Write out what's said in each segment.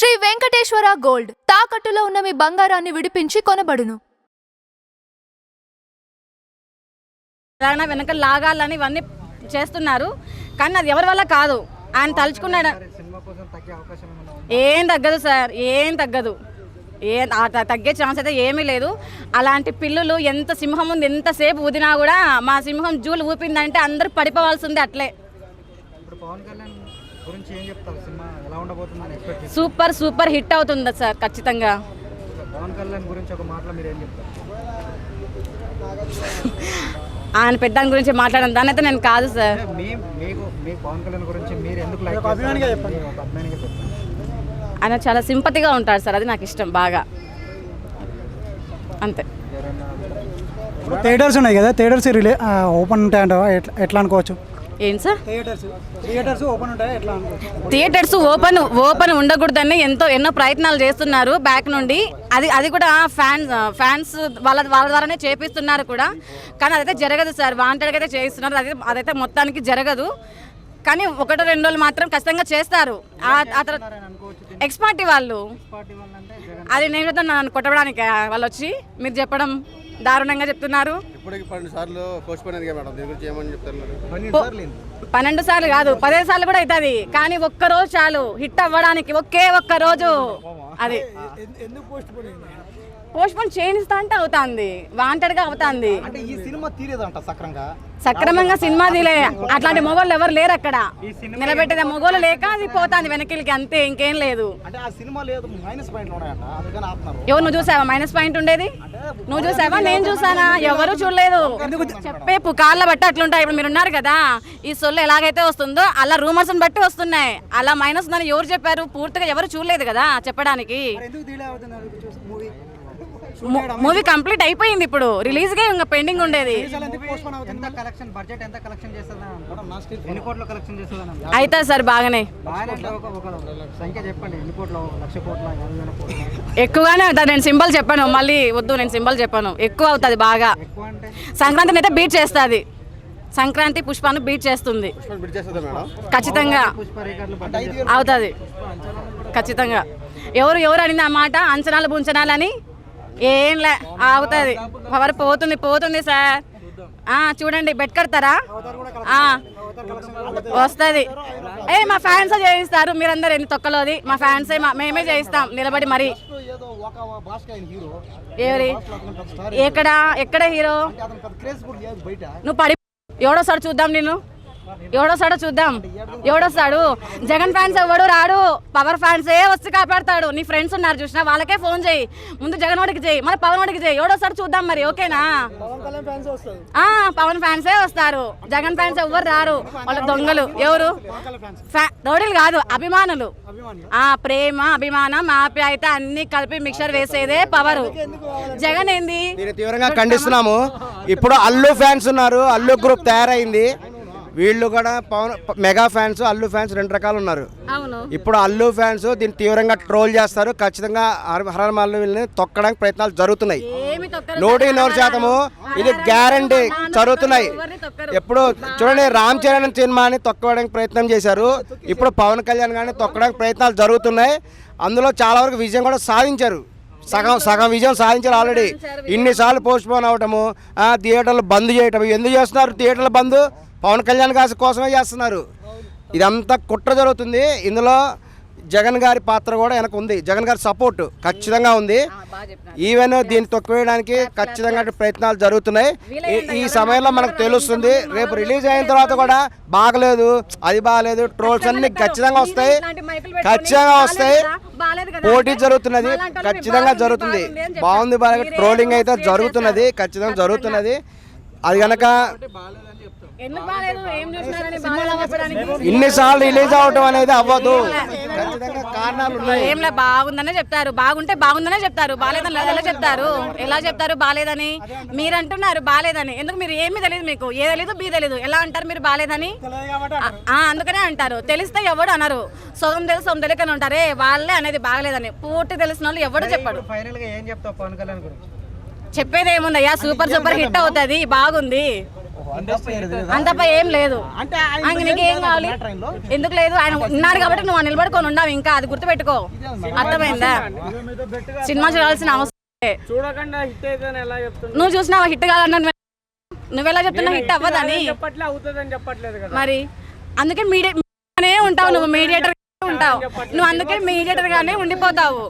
Shri Venkateswara gold తాకట్టులో ఉన్న మీ బంగారాన్ని విడిపించి కొనబడును. వెనక లాగాలని ఇవన్నీ చేస్తున్నారు, కానీ అది ఎవరి వల్ల కాదు. ఆయన తలుచుకున్నాడు. ఏం తగ్గదు సార్, ఏం తగ్గదు, తగ్గే ఛాన్స్ అయితే ఏమీ లేదు. అలాంటి పిల్లులు ఎంత సింహం ఉంది, ఎంతసేపు ఊదినా కూడా మా సింహం జూలు ఊపిందంటే అందరూ పడిపోవాల్సిందే. అట్లే సూపర్ సూపర్ హిట్ అవుతుంది సార్ ఖచ్చితంగా. ఆయన పెద్ద గురించి మాట్లాడడం దాని అయితే నేను కాదు సార్. ఆయన చాలా సింపతిగా ఉంటాడు సార్, అది నాకు ఇష్టం బాగా, అంతే. థియేటర్స్ ఉన్నాయి కదా, థియేటర్స్ ఓపెన్ ఉంటాయంట, ఎట్లా అనుకోవచ్చు? ఏంటి సార్? థియేటర్స్ ఓపెన్ ఉంటాయి, ఎట్లా అనుకోవచ్చు? థియేటర్స్ ఓపెన్ ఉండకూడదని ఎన్నో ప్రయత్నాలు చేస్తున్నారు బ్యాక్ నుండి. అది కూడా ఫ్యాన్స్ వాళ్ళ ద్వారానే చేపిస్తున్నారు కూడా, కానీ అదైతే జరగదు సార్. వాంటెడ్గా అయితే చేయిస్తున్నారు, అదైతే మొత్తానికి జరగదు. కానీ ఒకటో రెండు రోజులు మాత్రం ఖచ్చితంగా చేస్తారు. ఆ తర్వాత ఎక్స్పార్టీ వాళ్ళు, అది నేను చెప్తాను, నన్ను కొట్టడానికి వాళ్ళు వచ్చి మీరు చెప్పడం దారుణంగా చెప్తున్నారు. 12 సార్లు కాదు, 15 సార్లు కూడా అవుతుంది, కానీ ఒక్కరోజు చాలు హిట్ అవ్వడానికి. ఒక్క రోజు అది పోస్ట్ పోన్ చేయిస్తా అంటే అవుతుంది, వాంటెడ్గా అవుతుంది. సక్రమంగా సినిమా తీలే, అట్లాంటి మొగోళ్ళు ఎవరు లేరు అక్కడ. నిలబెట్టేది మొగోళ్ళు లేక అది పోతుంది వెనక్కి, అంతే, ఇంకేం లేదు. ఎవరు నువ్వు చూసావా మైనస్ పాయింట్ ఉండేది? నువ్వు చూసావా? నేను చూసానా? ఎవరు చూడలేదు. చెప్పే పుకార్ల బట్టి అట్లుంటాయి. ఇప్పుడు మీరు ఉన్నారు కదా, ఈ సొల్లు ఎలాగైతే వస్తుందో అలా రూమర్స్ బట్టి వస్తున్నాయి. అలా మైనస్ ఉందని ఎవరు చెప్పారు? పూర్తిగా ఎవరు చూడలేదు కదా చెప్పడానికి. మూవీ కంప్లీట్ అయిపోయింది, ఇప్పుడు రిలీజ్ గా ఇంకా పెండింగ్ ఉండేది. అయితే సార్ బాగానే ఎక్కువగానే అవుతుంది. నేను సింబల్ చెప్పాను, మళ్ళీ వద్దు, నేను సింబల్ చెప్పాను. ఎక్కువ అవుతుంది బాగా. సంక్రాంతిని అయితే బీట్ చేస్తుంది, సంక్రాంతి పుష్పాన్ని బీట్ చేస్తుంది ఖచ్చితంగా, అవుతుంది ఖచ్చితంగా. ఎవరు అనింది ఆ మాట? అంచనాలు బుంచనాలని ఏంలే, అవుతుంది. పవర్ పోతుంది సార్. చూడండి, బెట్ కడతారా? వస్తుంది. మా ఫ్యాన్స్ చేయిస్తారు, మీరందరూ ఎన్ని తొక్కలోది. మా ఫ్యాన్సే, మేమే చేయిస్తాం నిలబడి. మరి ఎవరి ఎక్కడ హీరో? నువ్వు పడి ఎవడొస్తాడు చూద్దాం, నేను ఎవడొస్తాడో చూద్దాం. ఎవడొస్తాడు? జగన్ ఫ్యాన్స్ ఎవడు రాడు, పవర్ ఫ్యాన్సే వచ్చి కాపాడతాడు. నీ ఫ్రెండ్స్ ఉన్నారు చూసినా, వాళ్ళకే ఫోన్ చేయి. ముందు జగన్ వాడికి చేయి, మళ్ళీ పవన్ వాడికి చేయి. ఎవడొస్తాడు చూద్దాం మరి, ఓకేనా? పవన్ ఫ్యాన్సే వస్తారు, జగన్ ఫ్యాన్స్ ఎవరు రారు. వాళ్ళ దొంగలు. ఎవరు? రౌడీలు కాదు, అభిమానులు. ప్రేమ, అభిమానం, ఆప్యాయత అన్ని కలిపి మిక్చర్ వేసేదే పవర్. జగన్ ఏంది? తీవ్రంగా ఖండిస్తున్నాము. ఇప్పుడు అల్లు ఫ్యాన్స్ ఉన్నారు, అల్లు గ్రూప్ తయారైంది. వీళ్ళు కూడా Pawan mega fans, Allu fans రెండు రకాలు ఉన్నారు. ఇప్పుడు అల్లు ఫ్యాన్స్ దీన్ని తీవ్రంగా ట్రోల్ చేస్తారు. ఖచ్చితంగా హరహర అల్లు వీళ్ళని తొక్కడానికి ప్రయత్నాలు జరుగుతున్నాయి. 100% ఇది గ్యారంటీ జరుగుతున్నాయి. ఎప్పుడు చూడండి, రామ్ చరణ్ సినిమాని తొక్కడానికి ప్రయత్నం చేశారు, ఇప్పుడు పవన్ కళ్యాణ్ గారిని తొక్కడానికి ప్రయత్నాలు జరుగుతున్నాయి. అందులో చాలా వరకు విజయం కూడా సాధించారు, సగం విజయం సాధించారు ఆల్రెడీ. ఇన్నిసార్లు పోస్ట్ పోన్ అవటము, థియేటర్లు బంద్ చేయటం. ఎందుకు చేస్తున్నారు థియేటర్ల బంద్? పవన్ కళ్యాణ్ గారి కోసమే చేస్తున్నారు. ఇదంతా కుట్ర జరుగుతుంది. ఇందులో జగన్ గారి పాత్ర కూడా వెనక ఉంది, జగన్ గారి సపోర్ట్ ఖచ్చితంగా ఉంది. ఈవెన్ దీన్ని తొక్కివేయడానికి ఖచ్చితంగా ప్రయత్నాలు జరుగుతున్నాయి. ఈ సమయంలో మనకు తెలుస్తుంది, రేపు రిలీజ్ అయిన తర్వాత కూడా బాగలేదు, అది బాగలేదు, ట్రోల్స్ అన్ని ఖచ్చితంగా వస్తాయి. పోటీ జరుగుతున్నది, ఖచ్చితంగా జరుగుతుంది. బాగుంది బాగా ట్రోలింగ్ అయితే జరుగుతున్నది, ఖచ్చితంగా జరుగుతున్నది. అది కనుక ఇన్నిసార్లు రిలీజ్ అవటం అనేది అవ్వదు, కారణాలు ఉన్నాయి. ఏంలే, బాగుందనే చెప్తారు, బాగుంటే బాగుందనే చెప్తారు, బాగాలేదని ఎలా చెప్తారు? ఎలా చెప్తారు బాగాలేదని? మీరు అంటున్నారు బాగాలేదని. ఎందుకు? మీరు ఏమీ తెలియదు, మీకు ఏ తెలీదు, బీ తెలీదు, ఎలా అంటారు మీరు బాగాలేదని? అందుకనే అంటారు. తెలిస్తే ఎవడు అనరు, సొంతం తెలుసు సొంతం తెలియకనే ఉంటారే, వాళ్ళే అనేది బాగాలేదని. పూర్తి తెలిసిన వాళ్ళు ఎవడు చెప్పాడు. ఏం చెప్తావు పవన్ కళ్యాణ్ గురించి? చెప్పేది ఏముందయ్యా, సూపర్ హిట్ అవుతుంది, బాగుంది. అంతపై ఏం లేదు. నీకేం కావాలి? ఎందుకు లేదు? ఆయన ఉన్నాడు కాబట్టి నువ్వు నిలబడుకొని ఉన్నావు. ఇంకా అది గుర్తుపెట్టుకో, అర్థమైందా? సినిమా చూడాల్సిన అవసరం చూడకుండా హిట్ అయితే ఎలా చెప్తున్నా? నువ్వు చూసినావా హిట్ కావాలన్నా? నువ్వెలా చెప్తున్నావు హిట్ అవ్వదని? అవుతుందని చెప్పట్లేదు కదా మరి అందుకే మీడియానే ఉంటావు, నువ్వు మీడియేటర్ ఉంటావు, నువ్వు అందుకే మీడియేటర్ గానే ఉండిపోతావు.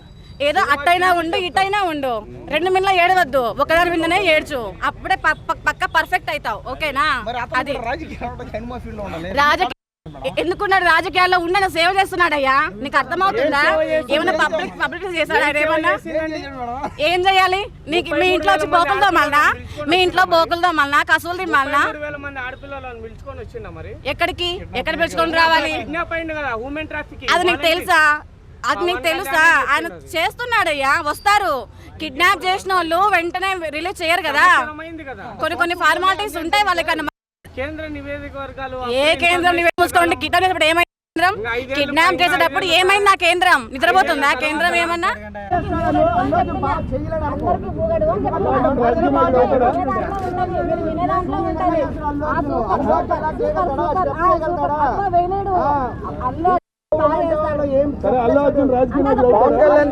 ఏదో అట్టైనా ఉండు ఇట్టైనా ఉండు, రెండు మిల్ల ఏడవద్దు, ఒకదాని మీదనే ఏడ్చు, అప్పుడే పక్క పర్ఫెక్ట్ అవుతావు. ఓకేనా? అది రాజకీయ ఎందుకున్నాడు? రాజకీయాల్లో ఉన్న సేవ చేస్తున్నాడయ్యా, నీకు అర్థమవుతుందా? ఏమైనా పబ్లిక్ చేశాడు ఆయన? ఏమన్నా ఏం చేయాలి? నీకు మీ ఇంట్లో వచ్చి బోకులతో మళ్ళా, మీ ఇంట్లో బోకులతో మళ్ళా, కసువులు మళ్ళా ఎక్కడికి ఎక్కడ పిలుచుకొని రావాలి? అది నీకు తెలుసా? అది నీకు తెలుసా? ఆయన చేస్తున్నాడయ్యా. వస్తారు, కిడ్నాప్ చేసిన వాళ్ళు వెంటనే రిలీజ్ చేయరు కదా, కొన్ని ఫార్మాలిటీస్ ఉంటాయి వాళ్ళకన్నా. కేంద్ర నివేదిక వర్గాలు ఏ కేంద్రం చూసుకోండి. కిడ్నాప్ ఏమైంది? కేంద్రం కిడ్నాప్ చేసేటప్పుడు ఏమైంది? ఆ కేంద్రం నిద్రపోతుందా? కేంద్రం ఏమన్నా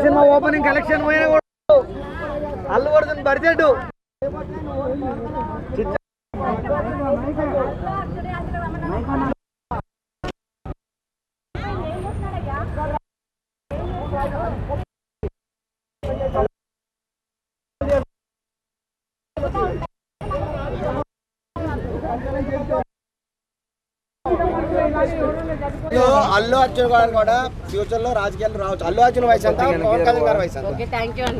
సినిమా ఓపెనింగ్ కలెక్షన్ పోయినా కూడా అల్లు అర్జున్ బడ్జెట్ అల్లు అర్జున్ గారు కూడా ఫ్యూచర్ లో రాజకీయాలు రావచ్చు. అల్లు అర్జున్ వయసు ఎంత? పవన్ కళ్యాణ్ గారి వయసు ఎంత? ఓకే, థ్యాంక్ యూ అండి.